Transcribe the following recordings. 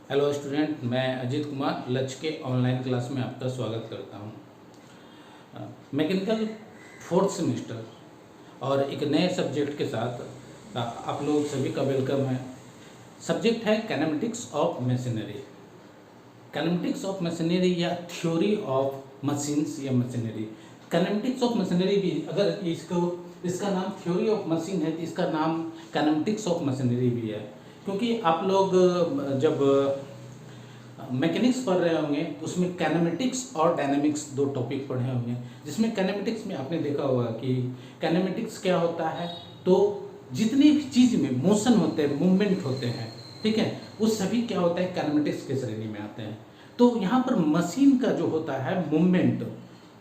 Hello student, मैं अजीत कुमार लक्ष्य के ऑनलाइन क्लास में आपका स्वागत करता हूं। मैकेनिकल फोर्थ सेमेस्टर और एक नए सब्जेक्ट के साथ आप लोग सभी का वेलकम है। सब्जेक्ट है कैनेमेटिक्स ऑफ मशीनरी। कैनेमेटिक्स ऑफ मशीनरी या थ्योरी ऑफ मशीन्स या मशीनरी। कैनेमेटिक्स ऑफ मशीनरी भी अगर इसका नाम थ्योरी ऑफ मशीन है तो इसका नाम कैनेमेटिक्स ऑफ मशीनरी भी है, क्योंकि आप लोग जब मैकेनिक्स पढ़ रहे होंगे उसमें कैनेमेटिक्स और डायनेमिक्स दो टॉपिक पढ़े होंगे, जिसमें कैनेमेटिक्स में आपने देखा होगा कि कैनेमेटिक्स क्या होता है, तो जितनी भी चीज़ में मोशन होते हैं, मूवमेंट होते हैं, ठीक है, वो सभी क्या होता है कैनेमेटिक्स की श्रेणी में आते हैं। तो यहाँ पर मशीन का जो होता है मूवमेंट,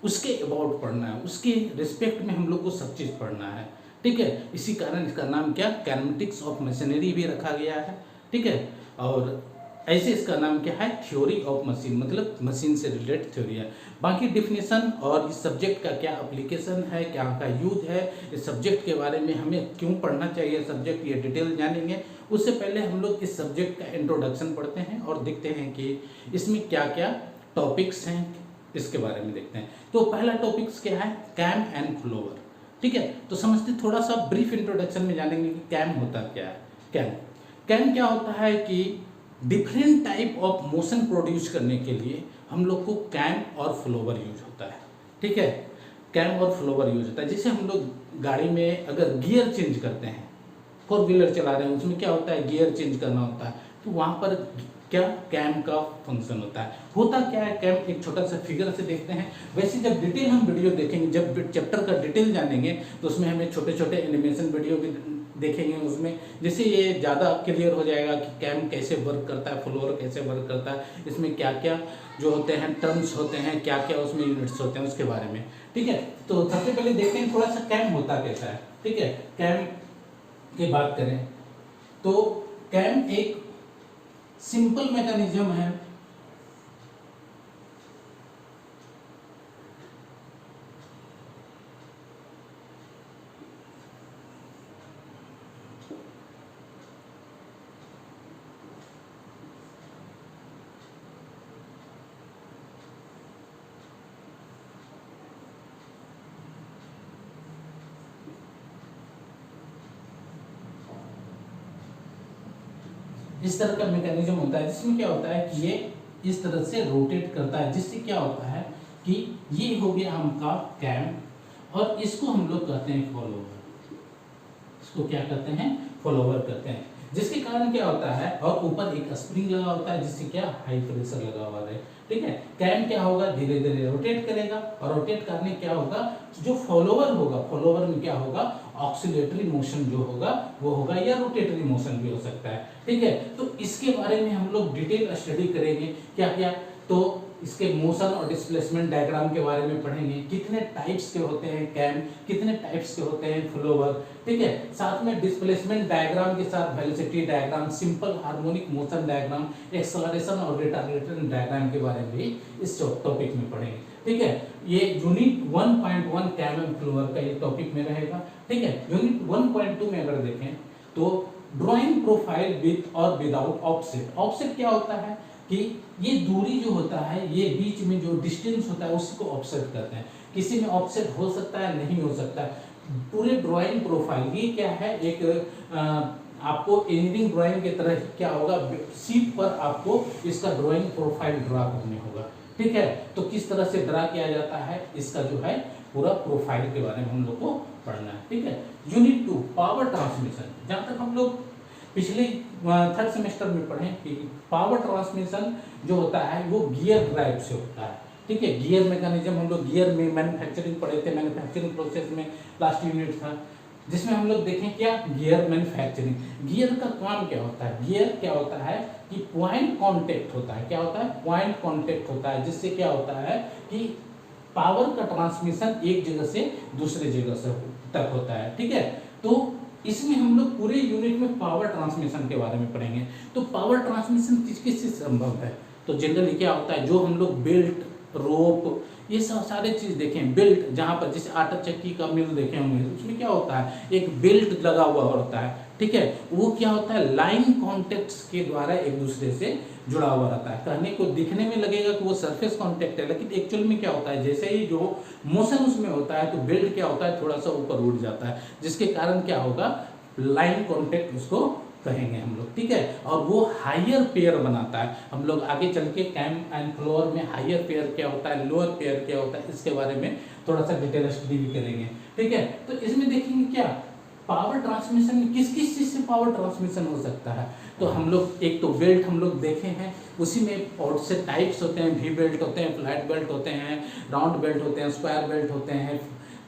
उसके अबाउट पढ़ना है, उसके रिस्पेक्ट में हम लोग को सब चीज़ पढ़ना है, ठीक है। इसी कारण इसका नाम क्या कैनेमेटिक्स ऑफ मशीनरी भी रखा गया है, ठीक है। और ऐसे इसका नाम क्या है थ्योरी ऑफ मशीन, मतलब मशीन से रिलेटेड थ्योरी है। बाकी डिफिनेशन और इस सब्जेक्ट का क्या एप्लीकेशन है, क्या का यूज है, इस सब्जेक्ट के बारे में हमें क्यों पढ़ना चाहिए सब्जेक्ट, ये डिटेल जानेंगे। उससे पहले हम लोग इस सब्जेक्ट का इंट्रोडक्शन पढ़ते हैं और देखते हैं कि इसमें क्या क्या टॉपिक्स हैं, इसके बारे में देखते हैं। तो पहला टॉपिक्स क्या है, कैम एंड फ्लोवर, ठीक है। तो समझते थोड़ा सा ब्रीफ इंट्रोडक्शन में जानेंगे कि कैम होता क्या है। कैम क्या होता है कि different type of motion produce करने के लिए हम लोग को कैम और फ्लोवर यूज होता है, ठीक है। कैम और फ्लोवर यूज होता है। जैसे हम लोग गाड़ी में अगर गियर चेंज करते हैं, 4 व्हीलर चला रहे हैं, उसमें क्या होता है गियर चेंज करना होता है, तो वहाँ पर क्या कैम का फंक्शन होता है। होता क्या है कैम, एक छोटा सा फिगर से देखते हैं। वैसे जब डिटेल हम वीडियो देखेंगे, जब चैप्टर का डिटेल जानेंगे तो उसमें हमें छोटे छोटे एनिमेशन वीडियो भी देखेंगे, उसमें जैसे ये ज़्यादा क्लियर हो जाएगा कि कैम कैसे वर्क करता है, फ्लोवर कैसे वर्क करता है, इसमें क्या क्या जो होते हैं टर्म्स होते हैं, क्या क्या उसमें यूनिट्स होते हैं, उसके बारे में, ठीक है। तो सबसे पहले देखते हैं थोड़ा सा कैम होता कैसा है, ठीक है। कैम की बात करें तो कैम एक सिंपल मैकेनिज्म है इस तरह का मैकेनिज्म होता है, जिसमें क्या होता है कि ये इस तरह से रोटेट करता है, जिससे क्या होता है कि ये हो गया हमका कैम और इसको हम लोग कहते हैं फॉलोवर। इसको क्या कहते हैं, फॉलोवर कहते हैं, जिसके कारण क्या होता है, और ऊपर एक स्प्रिंग लगा होता है जिससे क्या हाई प्रेशर लगा हुआ है, ठीक है। कैम क्या होगा, धीरे धीरे रोटेट करेगा और रोटेट करने क्या होगा, जो फॉलोवर होगा, फॉलोवर में क्या होगा ऑक्सीलेटरी मोशन जो होगा वो होगा, या रोटेटरी मोशन भी हो सकता है, ठीक है। तो इसके बारे में हम लोग डिटेल स्टडी करेंगे क्या क्या, तो इसके मोशन और डिस्प्लेसमेंट डायग्राम के बारे में पढ़ेंगे, कितने टाइप्स के होते हैं कैम, कितने टाइप्स के होते हैं फ्लोवर, ठीक है। साथ में डिस्प्लेसमेंट डायग्राम के साथ velocity diagram, simple harmonic motion diagram, acceleration और रिटार्डेशन डायग्राम के बारे में भी इस टॉपिक में पढ़ेंगे, ठीक है। ये यूनिट 1.1 कैम एंड फ्लोवर का ये टॉपिक में रहेगा, ठीक है। यूनिट 1.2 में अगर देखें तो ड्राइंग प्रोफाइल विथ और विदाउट ऑफसेट। ऑफसेट क्या होता है कि ये दूरी जो होता है, ये बीच में जो डिस्टेंस होता है उसी को ऑफसेट कहते हैं। किसी में ऑफसेट हो सकता है, नहीं हो सकता है। पूरे ड्राइंग प्रोफाइल ये क्या है, एक आपको इंजीनियरिंग ड्राइंग की तरह क्या होगा, शीट पर आपको इसका ड्राइंग प्रोफाइल ड्रा करने होगा, ठीक है। तो किस तरह से ड्रा किया जाता है, इसका जो है पूरा प्रोफाइल के बारे में हम लोग को पढ़ना है, ठीक है। Unit 2 power transmission. जहाँ तक हम लोग पिछले थर्ड सेमेस्टर में पढ़े कि पावर ट्रांसमिशन जो होता है वो गियर ड्राइव से होता है, ठीक है। गियर मैकेनिज्म हम लोग गियर में मैन्युफैक्चरिंग पढ़े थे, मैन्युफैक्चरिंग प्रोसेस में लास्ट यूनिट था, जिसमें हम लोग देखें क्या गियर मैन्युफैक्चरिंग। गियर का काम क्या होता है, गियर क्या होता है कि पॉइंट कांटेक्ट होता है, क्या होता है पॉइंट कांटेक्ट होता है, जिससे क्या होता है कि पावर का ट्रांसमिशन एक जगह से दूसरे जगह से तक होता है, ठीक है। तो इसमें हम लोग पूरे यूनिट में पावर ट्रांसमिशन के बारे में पढ़ेंगे। तो पावर ट्रांसमिशन किस किस से संभव है, तो जनरली क्या होता है, जो हम लोग बेल्ट, रोप, ये सब सारे चीज़ देखें। बेल्ट जहाँ पर जैसे आटा चक्की का मिल देखे होंगे, उसमें क्या होता है एक बेल्ट लगा हुआ होता है, ठीक है, वो क्या होता है लाइन कॉन्टेक्ट्स के द्वारा एक दूसरे से जुड़ा हुआ रहता है। कहने को दिखने में लगेगा कि वो सरफेस कॉन्टेक्ट है, लेकिन एक्चुअल में क्या होता है, जैसे ही जो मोशन उसमें होता है तो बेल्ट क्या होता है थोड़ा सा ऊपर उठ जाता है, जिसके कारण क्या होगा लाइन कॉन्टेक्ट उसको कहेंगे हम लोग, ठीक है। और वो हायर पेयर बनाता है। हम लोग आगे चल के कैम एंड फ्लोअर में हायर पेयर क्या होता है, लोअर पेयर क्या होता है, इसके बारे में थोड़ा सा डिटेल स्टडी भी करेंगे, ठीक है। तो इसमें देखेंगे क्या पावर ट्रांसमिशन में किस किस चीज़ से पावर ट्रांसमिशन हो सकता है। तो हम लोग एक तो बेल्ट हम लोग देखे हैं, उसी में बहुत से टाइप्स होते हैं, वी बेल्ट होते हैं, फ्लैट बेल्ट होते हैं, राउंड बेल्ट होते हैं, स्क्वायर बेल्ट होते हैं,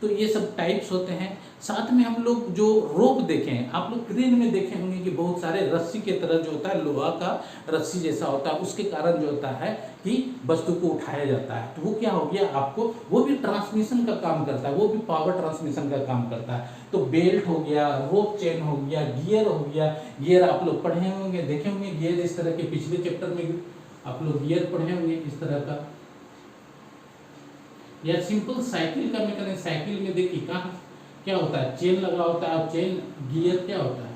तो ये सब टाइप्स होते हैं। साथ में हम लोग जो रोप देखे हैं, आप लोग क्रेन में देखे होंगे कि बहुत सारे रस्सी के तरह जो होता है, लोहा का रस्सी जैसा होता है, उसके कारण जो होता है कि वस्तु को उठाया जाता है। तो वो क्या हो गया आपको, वो भी ट्रांसमिशन का काम करता है, वो भी पावर ट्रांसमिशन का काम करता है। तो बेल्ट हो गया, रोप चेन हो गया, गियर हो गया। गियर आप लोग पढ़े होंगे, देखे होंगे गियर इस तरह के, पिछले चैप्टर में आप लोग गियर पढ़े होंगे इस तरह का। या सिंपल साइकिल का मैकेनिज्म, साइकिल में देखिए कहाँ क्या होता है, चेन लगा होता है, और चेन गियर क्या होता है,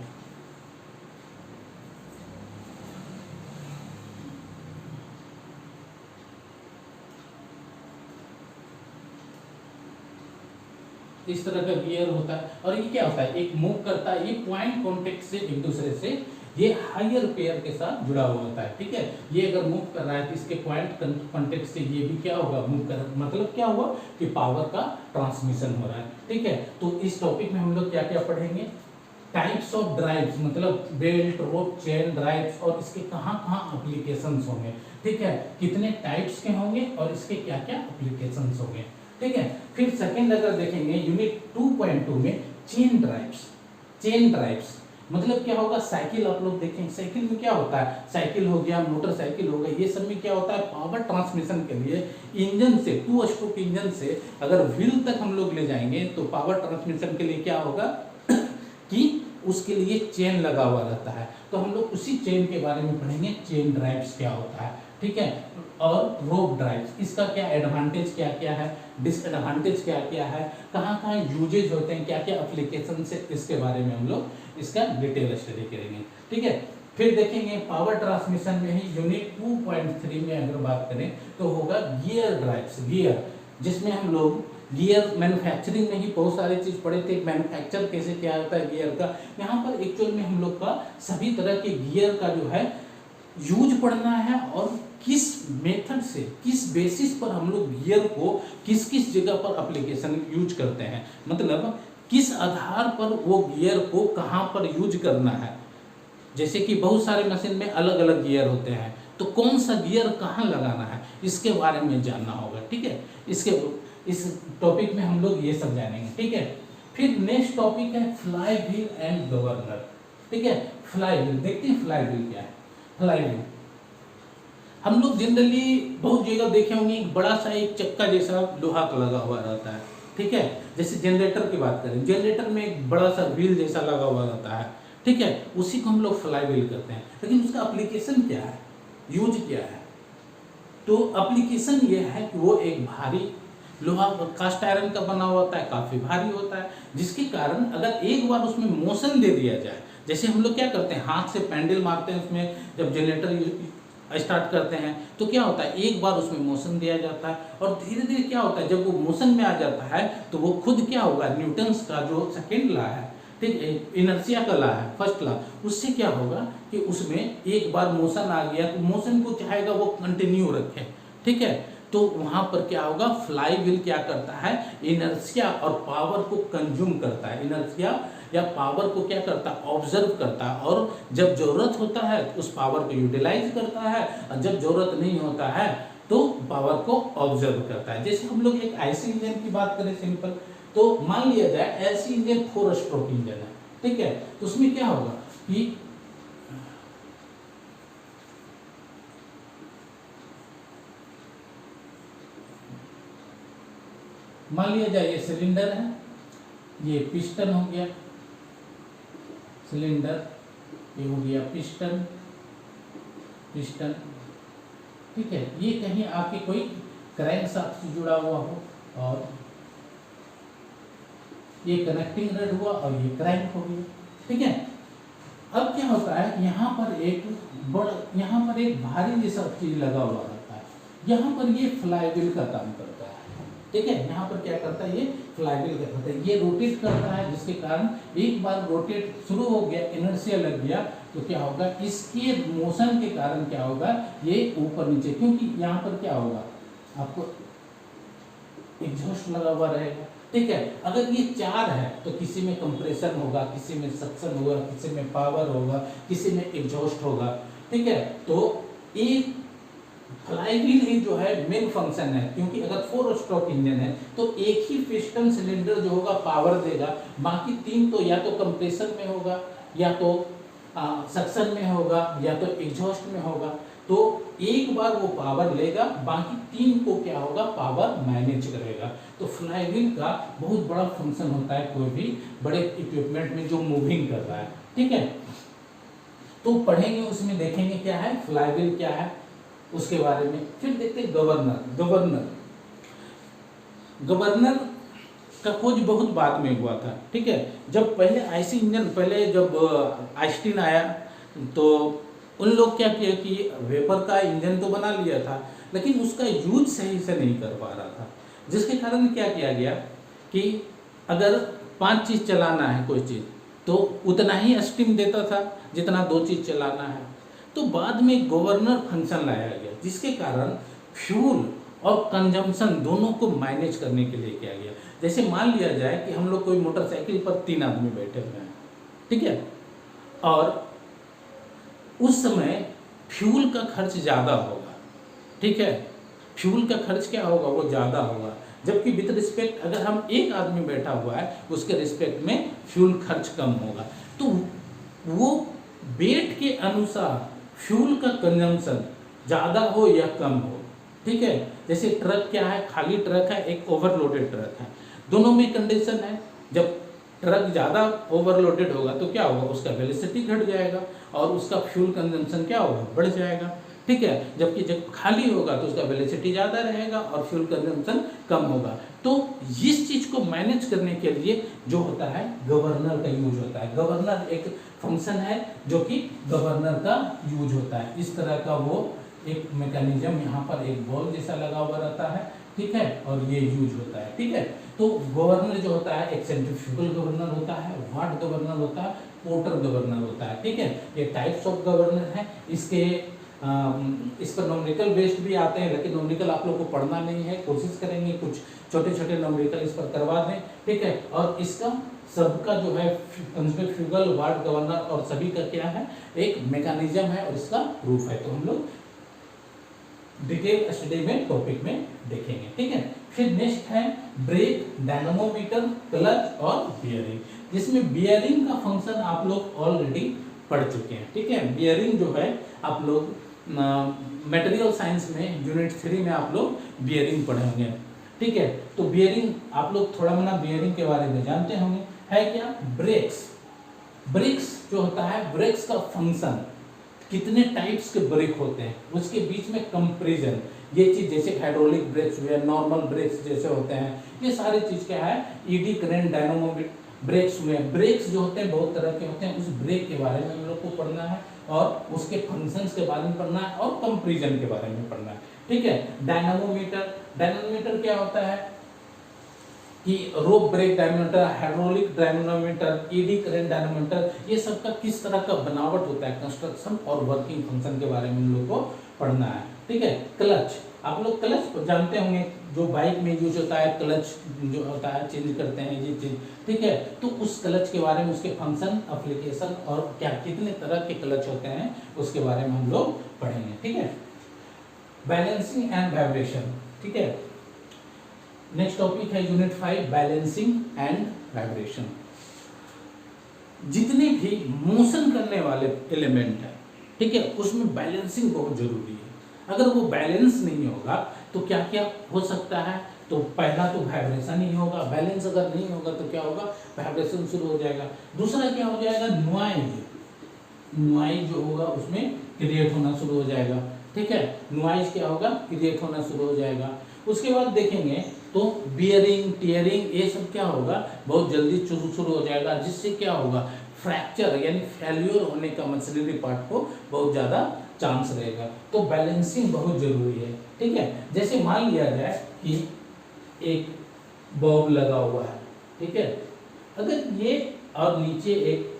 इस तरह का गियर होता है। और ये क्या होता है, एक मूव करता है, ये पॉइंट कॉन्टेक्ट से एक दूसरे से ये हायर पेयर के साथ जुड़ा हुआ होता है, ठीक है। ये अगर मूव कर रहा है तो इसके पॉइंट कॉन्टेक्ट से ये भी क्या होगा मूव कर, मतलब क्या हुआ कि पावर का ट्रांसमिशन हो रहा है, ठीक है। तो इस टॉपिक में हम लोग क्या क्या पढ़ेंगे, टाइप्स ऑफ ड्राइव्स, मतलब बेल्ट, रोप, चेन, ड्राइव्स, और इसके कहाँ कहाँ एप्लीकेशंस होंगे, ठीक है, कितने टाइप्स के होंगे और इसके क्या क्या एप्लीकेशंस होंगे, ठीक है। फिर सेकंड अगर देखेंगे यूनिट 2.2 में चेन ड्राइव्स। चेन ड्राइव्स मतलब क्या होगा, साइकिल आप लोग देखेंगे, साइकिल में क्या होता है, साइकिल हो गया, मोटरसाइकिल हो गया, ये सब में क्या होता है पावर ट्रांसमिशन के लिए इंजन से, 2 स्ट्रोक इंजन से अगर व्हील तक हम लोग ले जाएंगे तो पावर ट्रांसमिशन के लिए क्या होगा कि उसके लिए चेन लगा हुआ रहता है। तो हम लोग उसी चेन के बारे में पढ़ेंगे, चेन ड्राइव्स क्या होता है, ठीक है। और रोप ड्राइव्स, इसका क्या एडवांटेज क्या क्या है, डिसएडवांटेज क्या क्या है, कहाँ कहाँ यूजेज होते हैं, क्या क्या एप्लीकेशन से, इसके बारे में हम लोग इसका डिटेल स्टडी करेंगे, ठीक है। फिर देखेंगे पावर ट्रांसमिशन में ही यूनिट 2.3 में अगर बात करें तो होगा गियर ड्राइव्स। गियर जिसमें हम लोग गियर मैन्युफैक्चरिंग में ही बहुत सारी चीज़ पढ़े थे, मैन्युफैक्चर कैसे क्या होता है गियर का। यहाँ पर एक्चुअल में हम लोग का सभी तरह के गियर का जो है यूज पढ़ना है, और किस मेथड से, किस बेसिस पर हम लोग गियर को किस किस जगह पर एप्लीकेशन यूज करते हैं, मतलब किस आधार पर वो गियर को कहाँ पर यूज करना है। जैसे कि बहुत सारे मशीन में अलग अलग गियर होते हैं, तो कौन सा गियर कहाँ लगाना है इसके बारे में जानना होगा, ठीक है। इस टॉपिक में हम लोग ये सब जानेंगे, ठीक है। फिर नेक्स्ट टॉपिक है फ्लाई व्हील एंड गवर्नर, ठीक है। फ्लाई व्हील देखते हैं, फ्लाई व्हील क्या है। फ्लाई व्हील हम लोग जनरली बहुत जगह देखे होंगे, एक बड़ा सा एक चक्का जैसा लोहा का लगा हुआ रहता है, ठीक है। जैसे जनरेटर की बात करें, जनरेटर में एक बड़ा सा व्हील जैसा लगा हुआ रहता है, ठीक है, उसी को हम लोग फ्लाई व्हील करते हैं। लेकिन उसका एप्लीकेशन क्या है, यूज क्या है, तो एप्लीकेशन ये है कि वो एक भारी लोहा कास्ट आयरन का बना हुआ होता है, काफ़ी भारी होता है, जिसके कारण अगर एक बार उसमें मोशन दे दिया जाए, जैसे हम लोग क्या करते हैं हाथ से पैडल मारते हैं उसमें, जब जनरेटर स्टार्ट करते हैं तो क्या होता है एक बार उसमें मोशन दिया जाता है, और धीरे धीरे क्या होता है जब वो मोशन में आ जाता है तो वो खुद क्या होगा, न्यूटन्स का जो सेकेंड लॉ है, ठीक है, इनर्शिया का लॉ है, फर्स्ट लॉ, उससे क्या होगा कि उसमें एक बार मोशन आ गया तो मोशन को चाहेगा वो कंटिन्यू रखे, ठीक है। तो वहाँ पर क्या होगा, फ्लाई व्हील क्या करता है, इनर्शिया और पावर को कंज्यूम करता है, इनर्शिया या पावर को क्या करता है, ऑब्जर्व करता है, और जब जरूरत होता है तो उस पावर को यूटिलाइज करता है, और जब जरूरत नहीं होता है तो पावर को ऑब्जर्व करता है। जैसे हम लोग एक आईसी इंजन की बात करें सिंपल, तो मान लिया जाए ऐसी इंजन 4 स्ट्रोक इंजन है, ठीक है, तो उसमें क्या होगा कि मान लिया जाए ये सिलेंडर है, ये पिस्टन हो गया, सिलेंडर, ये हो गया पिस्टन, पिस्टन, ठीक है, ये कहीं आके कोई क्रैंक शाफ्ट से जुड़ा हुआ हो, और ये कनेक्टिंग रड हुआ और ये क्रैंक हो गया, ठीक है। अब क्या होता है, यहाँ पर एक भारी जैसा चीज लगा हुआ रहता है, यहाँ पर ये फ्लाईव्हील का काम करता है। ठीक है, यहाँ पर क्या करता है, ये फ्लाईव्हील का करता है, ये रोटेट करता है, जिसके कारण एक बार रोटेट शुरू हो गया, इनर्शिया लग गया, तो क्या होगा, इसके मोशन के कारण क्या होगा, ये ऊपर नीचे, क्योंकि यहाँ पर क्या होगा, आपको एग्जॉस्ट लगा हुआ रहेगा। ठीक है, अगर ये 4 है तो किसी में कंप्रेशन होगा, किसी में सक्शन होगा, किसी में पावर होगा, किसी में एग्जॉस्ट होगा। ठीक है, तो एक फ्लाईव्हील ही जो है मेन फंक्शन है, क्योंकि अगर 4 स्ट्रोक इंजन है तो एक ही पिस्टन सिलेंडर जो होगा पावर देगा, बाकी 3 तो या तो कंप्रेशन में होगा, या तो सक्शन में होगा, या तो एग्जॉस्ट में होगा। तो एक बार वो पावर लेगा, बाकी 3 को क्या होगा, पावर मैनेज करेगा। तो फ्लाईव्हील का बहुत बड़ा फंक्शन होता है कोई भी बड़े इक्विपमेंट में जो मूविंग कर रहा है। ठीक है, तो पढ़ेंगे, उसमें देखेंगे क्या है फ्लाईव्हील क्या है उसके बारे में। फिर देखते हैं गवर्नर का खोज बहुत बाद में हुआ था। ठीक है, जब पहले आईसी इंजन, पहले जब आइंस्टीन आया तो उन लोग क्या किया कि वेपर का इंजन तो बना लिया था, लेकिन उसका यूज सही से नहीं कर पा रहा था, जिसके कारण क्या किया गया कि अगर 5 चीज़ चलाना है कोई चीज़, तो उतना ही स्टीम देता था जितना 2 चीज़ चलाना है। तो बाद में गवर्नर फंक्शन लाया गया, जिसके कारण फ्यूल और कंजम्पशन दोनों को मैनेज करने के लिए किया गया। जैसे मान लिया जाए कि हम लोग कोई मोटरसाइकिल पर 3 आदमी बैठे हुए हैं, ठीक है, और उस समय फ्यूल का खर्च ज़्यादा होगा। ठीक है, फ्यूल का खर्च क्या होगा, वो ज़्यादा होगा, जबकि विद रिस्पेक्ट अगर हम एक आदमी बैठा हुआ है उसके रिस्पेक्ट में फ्यूल खर्च कम होगा। तो वो वेट के अनुसार फ्यूल का कंजम्पशन ज़्यादा हो या कम हो। ठीक है, जैसे ट्रक क्या है, खाली ट्रक है, एक ओवरलोडेड ट्रक है, दोनों में कंडीशन है, जब ट्रक ज़्यादा ओवरलोडेड होगा तो क्या होगा, उसका वेलोसिटी घट जाएगा और उसका फ्यूल कंजम्पशन क्या होगा, बढ़ जाएगा। ठीक है, जबकि जब खाली होगा तो उसका वेलोसिटी ज़्यादा रहेगा और फ्यूल कंजम्पशन कम होगा। तो इस चीज़ को मैनेज करने के लिए जो होता है गवर्नर का यूज होता है। गवर्नर एक फंक्शन है जो कि गवर्नर का यूज होता है। इस तरह का वो एक मैकेनिज्म, यहाँ पर एक बॉल जैसा लगा हुआ रहता है। ठीक है, और ये यूज होता है। ठीक है, तो गवर्नर जो होता है एक सेंट्रीफ्यूगल गवर्नर होता है, वाट गवर्नर होता है, पोर्टर गवर्नर होता है। ठीक है, ये टाइप्स ऑफ गवर्नर है। इस पर नॉमरिकल बेस्ड भी आते हैं, लेकिन नॉमरिकल आप लोग को पढ़ना नहीं है, कोशिश करेंगे कुछ छोटे छोटे नॉमरिकल इस पर करवा दें। ठीक है, और इसका सबका जो है सेंट्रीफ्यूगल, वाट गवर्नर और सभी का क्या है, एक मैकेनिज्म है और इसका प्रूफ है। तो हम लोग डिटेल स्टडी में टॉपिक में देखेंगे। ठीक है, फिर नेक्स्ट है ब्रेक, डायनामोमीटर, क्लच और बियरिंग, जिसमें बियरिंग का फंक्शन आप लोग ऑलरेडी पढ़ चुके हैं। ठीक है, बियरिंग जो है आप लोग मटेरियल साइंस में यूनिट 3 में आप लोग बियरिंग पढ़े होंगे। ठीक है, तो बियरिंग आप लोग थोड़ा मना बियरिंग के बारे में जानते होंगे। है क्या, ब्रेक्स जो होता है, ब्रेक्स का फंक्शन, कितने टाइप्स के ब्रेक होते हैं, उसके बीच में कंपैरिजन, ये चीज जैसे हाइड्रोलिक ब्रेक्स हुए, नॉर्मल ब्रेक्स जैसे होते हैं, ये सारी चीज क्या है, ईडी करंट डायनामो ब्रेक्स हुए। ब्रेक्स जो होते हैं बहुत तरह के होते हैं, उस ब्रेक के बारे में हम लोग को पढ़ना है और उसके फंक्शंस के बारे में पढ़ना है और कंपैरिजन के बारे में पढ़ना है। ठीक है, डायनामोमीटर क्या होता है कि rope brake dynamometer, hydraulic dynamometer, eddy current dynamometer, ये सब का किस तरह का बनावट होता है, कंस्ट्रक्शन और वर्किंग फंक्शन के बारे में हम लोग को पढ़ना है। ठीक है, क्लच, आप लोग क्लच जानते होंगे, जो बाइक में यूज होता है, क्लच जो होता है चेंज करते हैं ये चीज। ठीक है, तो उस क्लच के बारे में, उसके फंक्शन, एप्लीकेशन और क्या कितने तरह के क्लच होते हैं उसके बारे में हम लोग पढ़ेंगे। ठीक है, बैलेंसिंग एंड वाइब्रेशन। ठीक है, नेक्स्ट टॉपिक है यूनिट 5, बैलेंसिंग एंड वाइब्रेशन। जितने भी मोशन करने वाले एलिमेंट है, ठीक है, उसमें बैलेंसिंग बहुत जरूरी है। अगर वो बैलेंस नहीं होगा तो क्या क्या हो सकता है, तो पहला तो वाइब्रेशन ही होगा। बैलेंस अगर नहीं होगा तो क्या होगा, वाइब्रेशन शुरू हो जाएगा। दूसरा क्या हो जाएगा, नॉइज जो होगा उसमें क्रिएट होना शुरू हो जाएगा। ठीक है, नॉइज क्या होगा, क्रिएट होना शुरू हो जाएगा। उसके बाद देखेंगे तो बियरिंग टियरिंग ये सब क्या होगा, बहुत जल्दी शुरू हो जाएगा, जिससे क्या होगा, फ्रैक्चर यानी फेल्यूर होने का मशीनरी पार्ट को बहुत ज़्यादा चांस रहेगा। तो बैलेंसिंग बहुत जरूरी है, ठीक है। जैसे मान लिया जाए कि एक बॉब लगा हुआ है, ठीक है, अगर ये और नीचे एक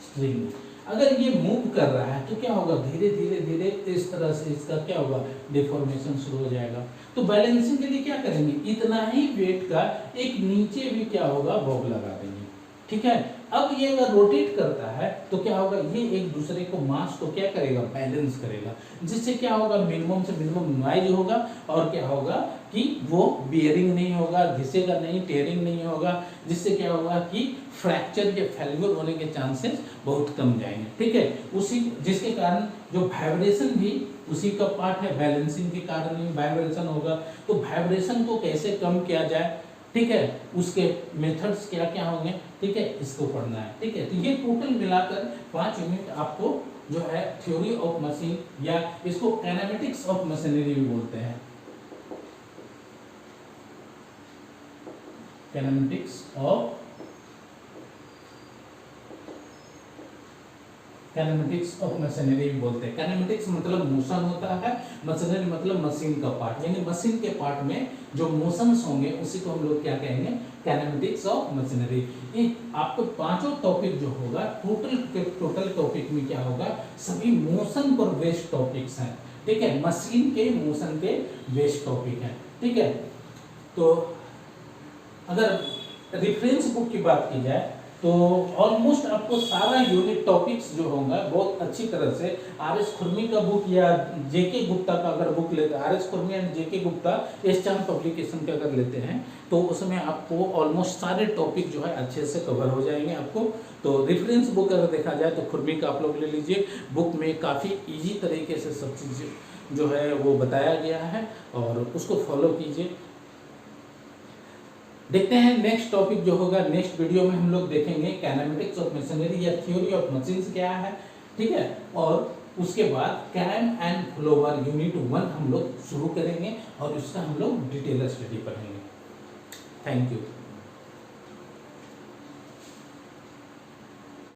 स्ट्रिंग, अगर ये मूव कर रहा है तो क्या होगा, धीरे धीरे धीरे इस तरह से इसका क्या होगा, डिफॉर्मेशन शुरू हो जाएगा। तो बैलेंसिंग के लिए क्या करेंगे, इतना ही वेट का एक नीचे भी क्या होगा, बॉब लगा देंगे, ठीक है। अब ये अगर रोटेट करता है तो क्या होगा, ये एक दूसरे को मास को क्या करेगा, बैलेंस करेगा, जिससे क्या होगा, मिनिमम से मिनिमम नॉइज होगा और क्या होगा कि वो बियरिंग नहीं होगा, घिसेगा नहीं, टेयरिंग नहीं होगा, जिससे क्या होगा कि फ्रैक्चर या फेल्यूर होने के चांसेस बहुत कम जाएंगे, ठीक है। उसी जिसके कारण जो वाइब्रेशन भी उसी का पार्ट है, बैलेंसिंग के कारण ही वाइब्रेशन होगा। तो वाइब्रेशन को कैसे कम किया जाए, ठीक है, उसके मेथड्स क्या क्या होंगे, ठीक है, इसको पढ़ना है, ठीक है। तो ये टोटल मिलाकर 5 यूनिट आपको जो है थ्योरी ऑफ मशीन या इसको काइनेमेटिक्स ऑफ मशीनरी भी बोलते हैं, काइनेमेटिक्स ऑफ मशीनरी भी बोलते हैं। काइनेमेटिक्स मतलब मोशन होता है, मशीनरी मतलब मशीन का पार्ट, यानी मशीन के पार्ट में जो मोशंस होंगे उसी को हम लोग क्या कहेंगे, काइनेमेटिक्स ऑफ मशीनरी। ये आपको पांचों टॉपिक जो होगा टोटल टॉपिक में क्या होगा, सभी मोशन पर बेस्ड टॉपिक्स हैं, ठीक है, मशीन के मोशन के बेस्ड टॉपिक हैं, ठीक है। तो अगर रेफरेंस बुक की बात की जाए तो ऑलमोस्ट आपको सारा यूनिट टॉपिक्स जो होगा बहुत अच्छी तरह से आर.एस. खुरमी का बुक या जे.के. गुप्ता का अगर बुक लेते हैं, आर.एस. खुरमी एंड जे.के. गुप्ता एस चांद पब्लिकेशन का अगर लेते हैं तो उसमें आपको ऑलमोस्ट सारे टॉपिक जो है अच्छे से कवर हो जाएंगे आपको। तो रेफरेंस बुक अगर देखा जाए तो खुरमी का आप लोग ले लीजिए, बुक में काफ़ी ईजी तरीके से सब चीज़ जो है वो बताया गया है और उसको फॉलो कीजिए। देखते हैं नेक्स्ट टॉपिक जो होगा, नेक्स्ट वीडियो में हम लोग देखेंगे काइनेमेटिक्स ऑफ मशीनरी या थ्योरी ऑफ मशीन्स क्या है, ठीक है, और उसके बाद कैम एंड फ्लोवर यूनिट 1 हम लोग शुरू करेंगे और उसका हम लोग डिटेल स्टडी पढ़ेंगे। Thank you.